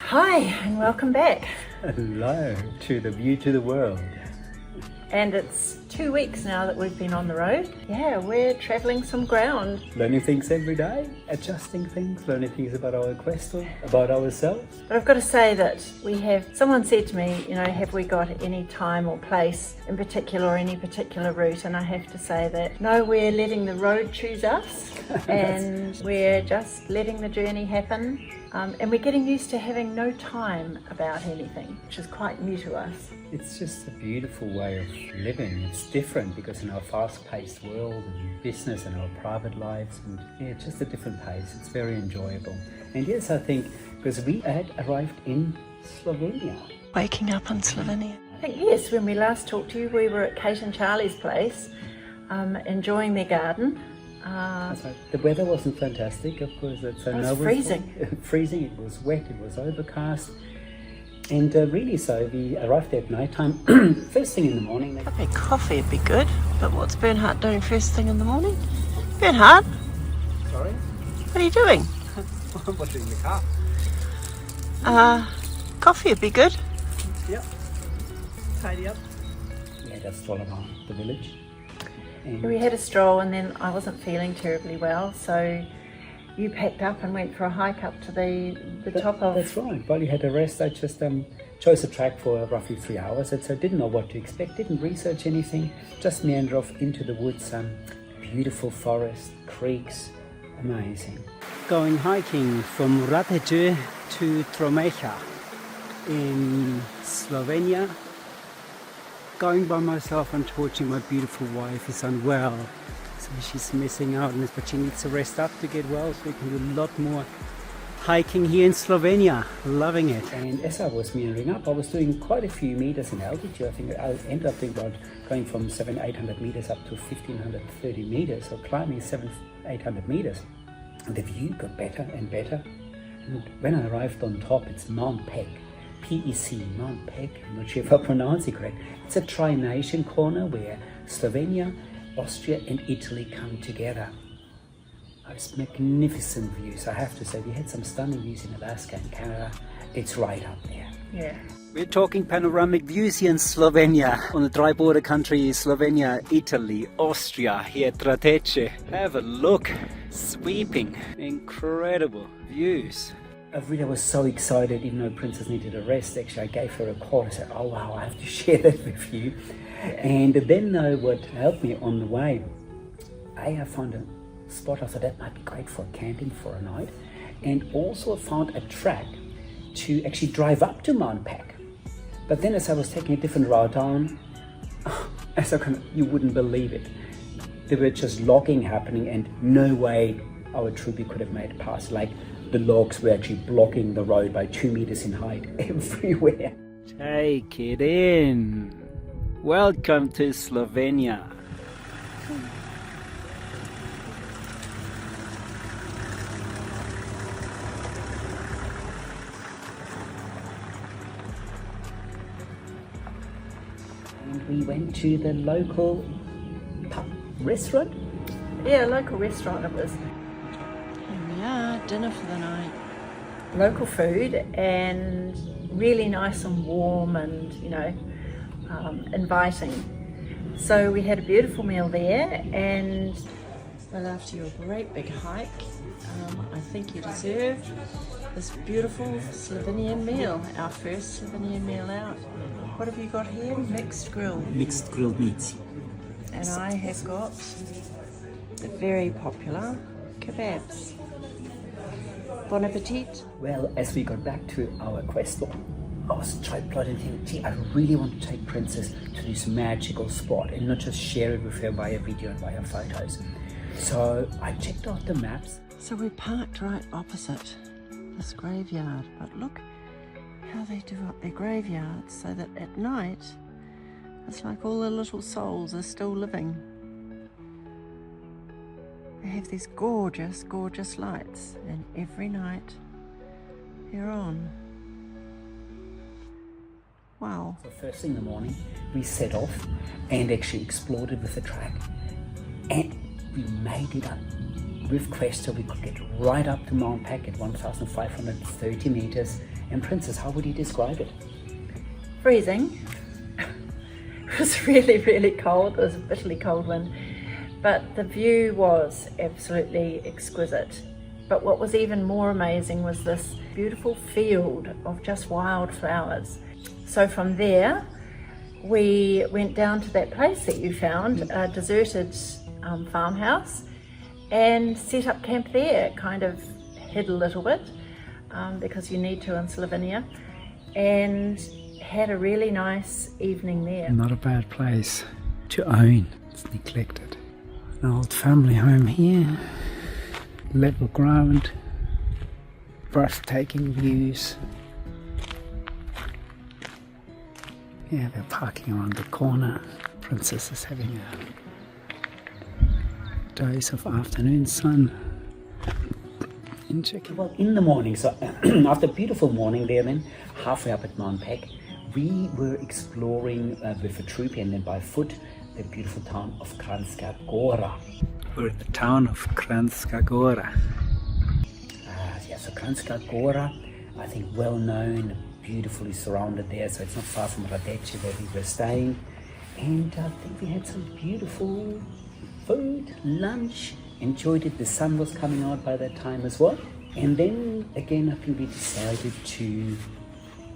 Hi and welcome back. Hello to the view to the world. And it's 2 weeks now that we've been on the road. Yeah, we're travelling some ground. Learning things every day, adjusting things, learning things about our quest, about ourselves. But I've got to say that someone said to me, have we got any time or place in particular or any particular route? And I have to say that no, we're letting the road choose us and we're just letting the journey happen. And we're getting used to having no time about anything, which is quite new to us. It's just a beautiful way of living. It's different because in our fast-paced world and business and our private lives, and it's just a different pace. It's very enjoyable. And yes, I think because we had arrived in Slovenia. Waking up in Slovenia. I think yes, when we last talked to you, we were at Kate and Charlie's place, enjoying their garden. That's right. The weather wasn't fantastic, of course. It was freezing. Freezing, it was wet, it was overcast. And really, so we arrived there at night time, first thing in the morning. I think coffee would be good, but what's Bernhard doing first thing in the morning? Bernhard? Sorry? What are you doing? I'm washing the car. Coffee would be good. Yep. Tidy up. We had a stroll around the village. And we had a stroll and then I wasn't feeling terribly well, so you packed up and went for a hike up to the top of... That's right. While you had a rest, I just chose a track for roughly 3 hours. So I didn't know what to expect, didn't research anything, just meander off into the woods. Beautiful forest, creeks, amazing. Going hiking from Vršič to Trenta in Slovenia. Going by myself, unfortunately, my beautiful wife is unwell, so she's missing out on this, but she needs to rest up to get well, so we can do a lot more hiking here in Slovenia. Loving it. And as I was meandering up, I was doing quite a few meters in altitude. I think I ended up doing about going from 700-800 meters up to 1,530 meters, so climbing 700-800 meters. And the view got better and better. And when I arrived on top, it's Mount Pec. PEC, Mount Pec, I'm not sure if I pronounce it correct. It's a tri-nation corner where Slovenia, Austria and Italy come together. It's magnificent views, I have to say. We had some stunning views in Alaska and Canada. It's right up there. Yeah. We're talking panoramic views here in Slovenia, on the dry border country, Slovenia, Italy, Austria, here at Trenta. Have a look, sweeping, incredible views. I really was so excited, even though Princess needed a rest. Actually, I gave her a call. I said, oh wow, I have to share that with you. And then what helped me on the way, I found a spot I thought that might be great for camping for a night. And also found a track to actually drive up to Mount Pec. But then as I was taking a different route down, you wouldn't believe it. There were just logging happening and no way our Troopy could have made it past. Like, the logs were actually blocking the road by 2 meters in height everywhere. Take it in. Welcome to Slovenia. And we went to the local restaurant. Yeah, local restaurant it was. Yeah, dinner for the night. Local food and really nice and warm and, inviting. So we had a beautiful meal there, and well, after your great big hike, I think you deserve this beautiful Slovenian meal, our first Slovenian meal out. What have you got here? Mixed grilled. Mixed grilled meats. And I have got the very popular kebabs. Bon appetit. Well, as we got back to our quest, I was plotting thinking, gee, I really want to take Princess to this magical spot and not just share it with her via video and via photos. So I checked out the maps. So we parked right opposite this graveyard, but look how they do up their graveyards so that at night it's like all the little souls are still living. They have these gorgeous, gorgeous lights, and every night they're on. Wow. So first thing in the morning, we set off and actually explored it with the track, and we made it up with Quest so we could get right up to Mount Pec at 1,530 meters And Princess, how would you describe it? Freezing. It was really, really cold. It was a bitterly cold wind. But the view was absolutely exquisite. But what was even more amazing was this beautiful field of just wildflowers. So from there, we went down to that place that you found, a deserted farmhouse, and set up camp there. Kind of hid a little bit because you need to in Slovenia, and had a really nice evening there. Not a bad place to own. It's neglected. An old family home here. Level ground. Breathtaking views. Yeah, they're parking around the corner. Princess is having a dose of afternoon sun. Well, in the morning, so after a beautiful morning there, then halfway up at Mount Pec, we were exploring with a Troopy and then by foot the beautiful town of Kranjska Gora. We're in the town of Kranjska Gora. Yeah, so Kranjska Gora, I think well known, beautifully surrounded there, so it's not far from Radece where we were staying. And I think we had some beautiful food, lunch, enjoyed it. The sun was coming out by that time as well. And then again, I think we decided to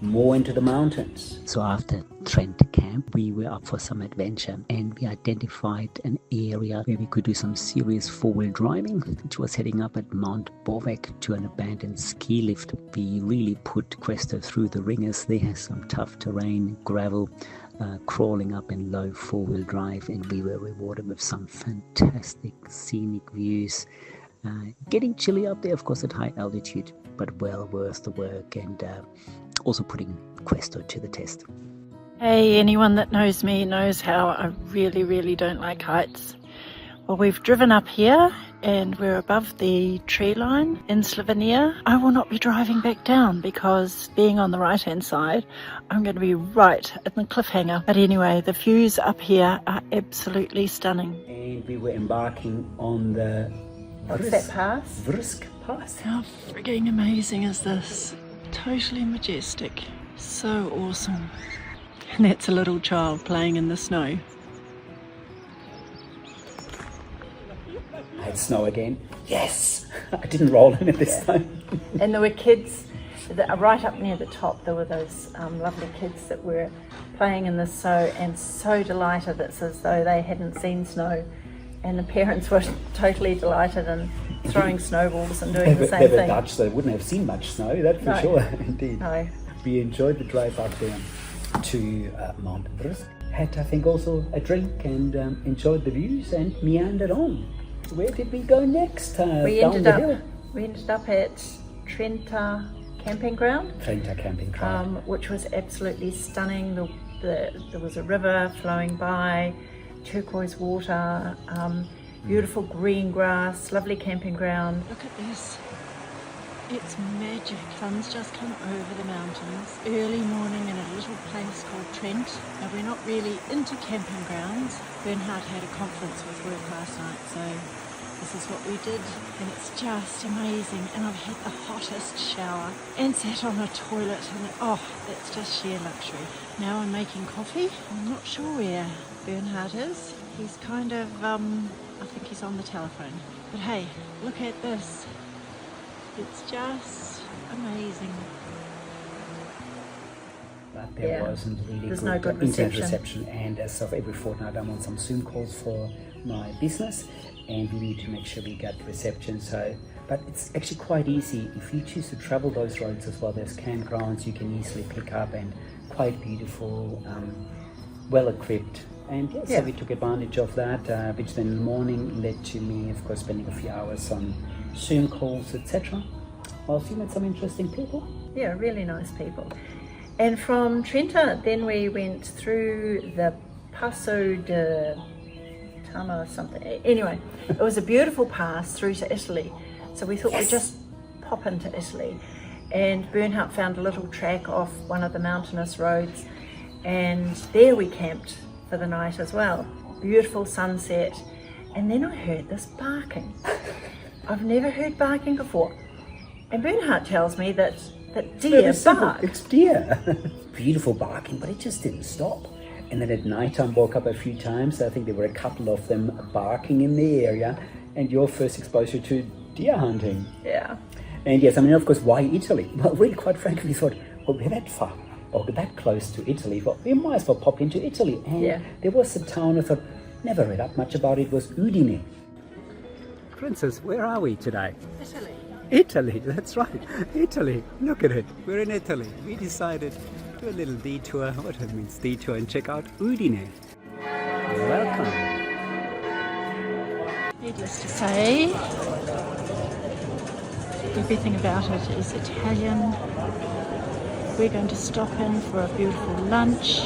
more into the mountains. So after Trenta camp, we were up for some adventure and we identified an area where we could do some serious four-wheel driving, which was heading up at Mount Bovek to an abandoned ski lift. We really put Questo through the ringers there, some tough terrain, gravel, crawling up in low four-wheel drive, and we were rewarded with some fantastic scenic views. Getting chilly up there, of course, at high altitude, but well worth the work, and also putting Questo to the test. Hey, anyone that knows me knows how I really, really don't like heights. Well, we've driven up here and we're above the tree line in Slovenia. I will not be driving back down because being on the right-hand side, I'm going to be right at the cliffhanger. But anyway, the views up here are absolutely stunning. And we were embarking on the Vršič Pass. Vršič Pass. How frigging amazing is this? Totally majestic. So awesome. And that's a little child playing in the snow. I had snow again. Yes! I didn't roll in it this time. And there were kids that right up near the top. There were those lovely kids that were playing in the snow and so delighted. It's as though they hadn't seen snow. And the parents were totally delighted and throwing snowballs and doing the same thing. They were thing. Dutch, so they wouldn't have seen much snow, that for sure. Indeed. No. We enjoyed the drive up there to Mount Vršič. Had, I think, also a drink and enjoyed the views and meandered on. Where did we go next? We ended up at Trenta camping ground. Trenta camping ground. Which was absolutely stunning. There was a river flowing by, turquoise water, beautiful green grass, lovely camping ground. Look at this. It's magic. Sun's just come over the mountains. Early morning in a little place called Trent. Now we're not really into camping grounds. Bernhard had a conference with work last night, so this is what we did, and it's just amazing. And I've had the hottest shower and sat on a toilet, and that's just sheer luxury. Now I'm making coffee. I'm not sure where Bernhard is. He's kind of, I think he's on the telephone. But hey, look at this. It's just amazing. But there wasn't really good internet reception, and as of every fortnight I'm on some Zoom calls for my business, and we need to make sure we get reception. So, but it's actually quite easy if you choose to travel those roads as well. There's campgrounds you can easily pick up, and quite beautiful, well equipped. And so we took advantage of that, which then in the morning led to me, of course, spending a few hours on Zoom calls, etc. Whilst you met some interesting people. Yeah, really nice people. And from Trenta, then we went through the Passo de Tama or something. Anyway, it was a beautiful pass through to Italy. So we thought we'd just pop into Italy. And Bernhard found a little track off one of the mountainous roads. And there we camped for the night as well. Beautiful sunset. And then I heard this barking. I've never heard barking before. And Bernhard tells me that that deer bark. It's deer. Beautiful barking, but it just didn't stop. And then at night time, woke up a few times. I think there were a couple of them barking in the area. And your first exposure to deer hunting. Yeah. And yes, I mean, of course, why Italy? Well, really, quite frankly, we thought, well, we're that far, or that close to Italy, but we might as well pop into Italy. And there was a town I thought, never read up much about it, was Udine. Princess, where are we today? Italy. Italy, that's right. Italy, look at it. We're in Italy. We decided to do a little detour, what it means detour, and check out Udine. Welcome. Needless to say, everything about it is Italian. We're going to stop in for a beautiful lunch,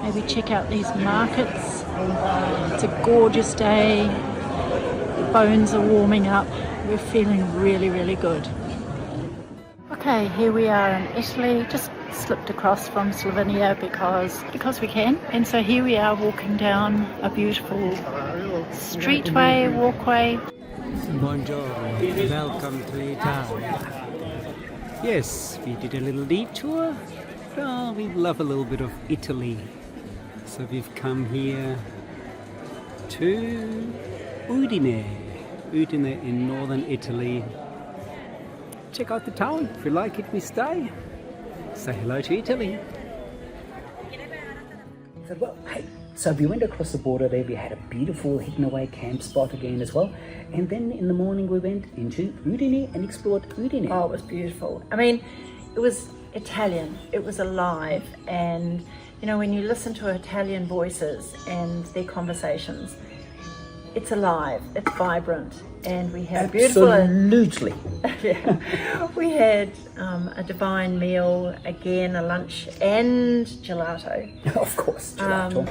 maybe check out these markets. It's a gorgeous day, the bones are warming up, we're feeling really, really good. Okay, here we are in Italy, just slipped across from Slovenia because we can, and so here we are walking down a beautiful streetway, walkway. Buongiorno, welcome to Italy. Yes, we did a little detour. Oh, we love a little bit of Italy. So we've come here to Udine. Udine in northern Italy. Check out the town. If we like it, we stay. Say hello to Italy. I said, well, hey. So we went across the border there, we had a beautiful hidden away camp spot again as well. And then in the morning we went into Udine and explored Udine. Oh, it was beautiful. I mean, it was Italian, it was alive. And, you know, when you listen to Italian voices and their conversations, it's alive, it's vibrant. And we had Absolutely. We had a divine meal, again a lunch and gelato. Of course, gelato.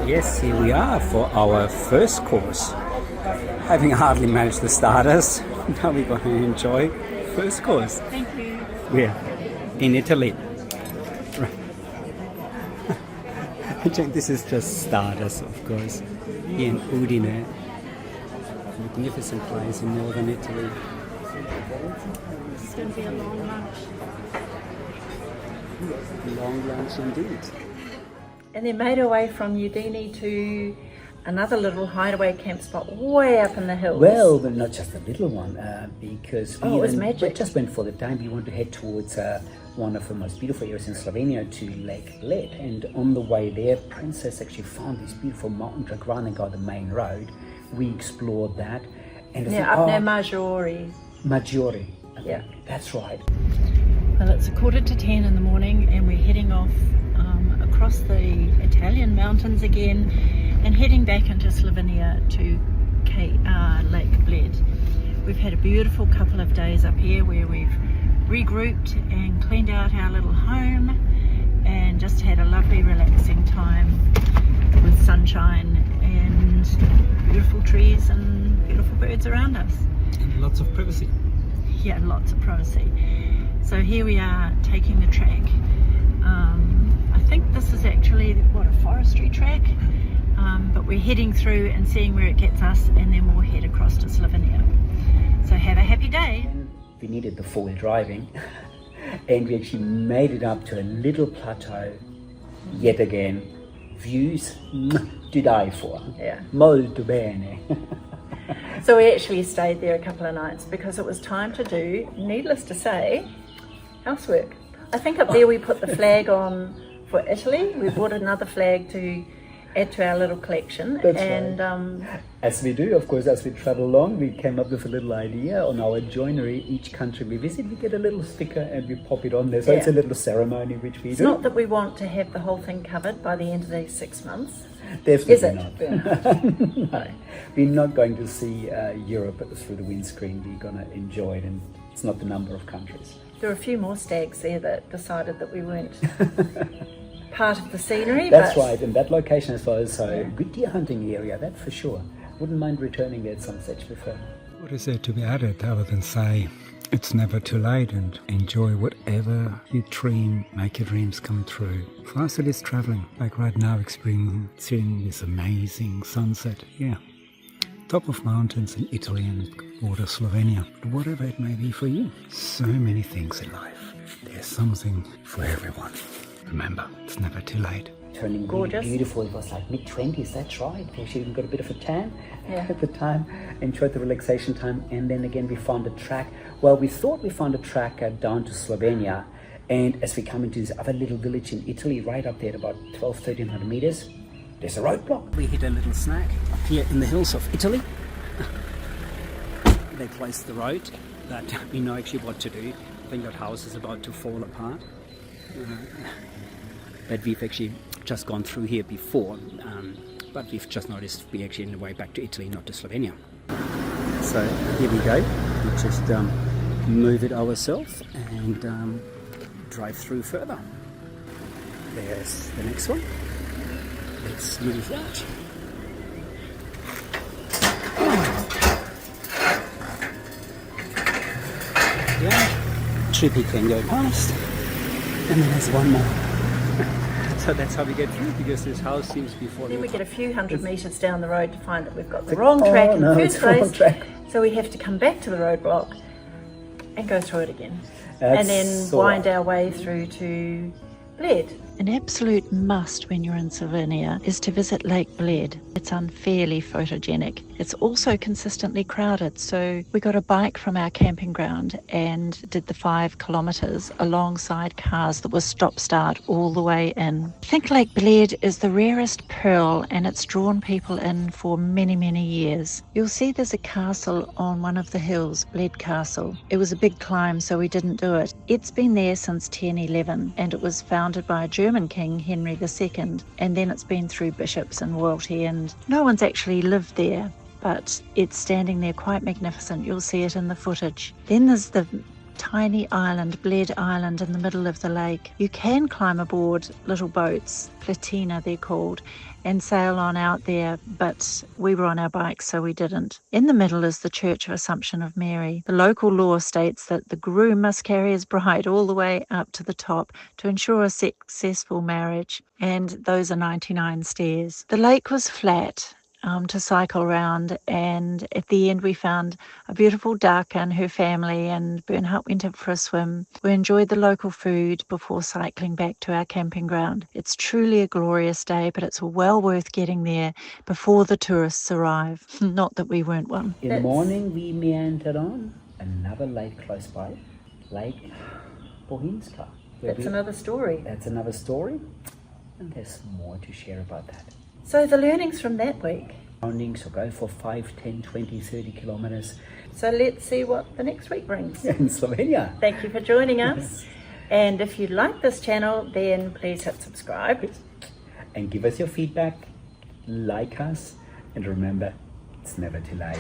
Yes, here we are for our first course. Having hardly managed the starters, now we're going to enjoy first course. Thank you. We're in Italy. This is just starters, of course, here in Udine. Magnificent place in northern Italy. It's going to be a long lunch. Long lunch indeed. And then made our way from Udine to another little hideaway camp spot way up in the hills. Well, but not just a little one, because it was magic. We just went for the time. We want to head towards one of the most beautiful areas in Slovenia, to Lake Bled. And on the way there, Princess actually found this beautiful mountain track rather than go the main road. We explored that. And up near Maggiore. Maggiore. Yeah. That's right. Well, it's 9:45 in the morning and we're heading off across the Italian mountains again and heading back into Slovenia to Lake Bled. We've had a beautiful couple of days up here where we've regrouped and cleaned out our little home and just had a lovely relaxing time with sunshine and beautiful trees and beautiful birds around us. And lots of privacy. Yeah, lots of privacy. So here we are taking the track. I think this is actually a forestry track, but we're heading through and seeing where it gets us, and then we'll head across to Slovenia. So have a happy day. We needed the four-wheel driving and we actually made it up to a little plateau yet again. Views to die for. Yeah. Molto bene. So we actually stayed there a couple of nights because it was time to do, needless to say, housework. I think up there we put the flag on for Italy. We bought another flag to add to our little collection. That's and right. As we do, of course, as we travel along, we came up with a little idea on our joinery. Each country we visit, we get a little sticker and we pop it on there. So it's a little ceremony which we do. It's not that we want to have the whole thing covered by the end of these 6 months. Definitely Is it? not. No. We're not going to see Europe through the windscreen. We're going to enjoy it, and it's not the number of countries. There were a few more stags there that decided that we weren't part of the scenery. That's right, and that location as well is a good deer hunting area, that for sure. Wouldn't mind returning there at some stage before. What is there to be added other than say it's never too late and enjoy whatever you dream, make your dreams come true. For us it is traveling, like right now experiencing this amazing sunset. Yeah, top of mountains in Italy and border Slovenia. But whatever it may be for you, so many things in life. There's something for everyone. Remember, it's never too late. Turning Gorgeous. really beautiful. It was like mid-20s, that's right. We actually even got a bit of a tan Yeah. at the time. Enjoyed the relaxation time. And then again, we found a track. Well, we thought we found a track down to Slovenia. And as we come into this other little village in Italy, right up there at about 1,200-1,300 meters, there's a roadblock. We hit a little snack up here in the hills of Italy. They placed the road that we know actually what to do. I think that house is about to fall apart. But we've actually just gone through here before, but we've just noticed we're actually on the way back to Italy, not to Slovenia. So here we go. We just move it ourselves and drive through further. There's the next one. Let's move that. Yeah, Troopy can go past, and then there's one more. So that's how we get through, because this house seems to be falling Then we apart. get a few hundred metres down the road to find that we've got the wrong track in the it's first the wrong place. track. So we have to come back to the roadblock and go through it again. That's and then so wind right. our way through to Bled. An absolute must when you're in Slovenia is to visit Lake Bled. It's unfairly photogenic. It's also consistently crowded, so we got a bike from our camping ground and did the 5 kilometres alongside cars that were stop-start all the way in. I think Lake Bled is the rarest pearl, and it's drawn people in for many, many years. You'll see there's a castle on one of the hills, Bled Castle. It was a big climb, so we didn't do it. It's been there since 1011, and it was founded by a German king, Henry II, and then it's been through bishops and royalty, and no one's actually lived there, but it's standing there quite magnificent. You'll see it in the footage. Then there's the tiny island, Bled Island, in the middle of the lake. You can climb aboard little boats, platina they're called, and sail on out there, but we were on our bikes, so we didn't. In the middle is the Church of Assumption of Mary. The local law states that the groom must carry his bride all the way up to the top to ensure a successful marriage, and those are 99 stairs. The lake was flat to cycle around, and at the end we found a beautiful duck and her family, and Bernhard went up for a swim. We enjoyed the local food before cycling back to our camping ground. It's truly a glorious day, but it's well worth getting there before the tourists arrive. Not that we weren't one. In the morning, we meandered on another lake close by, Lake Bohinska. That's another story. That's another story, and there's more to share about that. So the learnings from that week. So go for 5, 10, 20, 30 kilometers So let's see what the next week brings. in Slovenia. Thank you for joining us. And if you like this channel, then please hit subscribe. And give us your feedback, like us, and remember, it's never too late.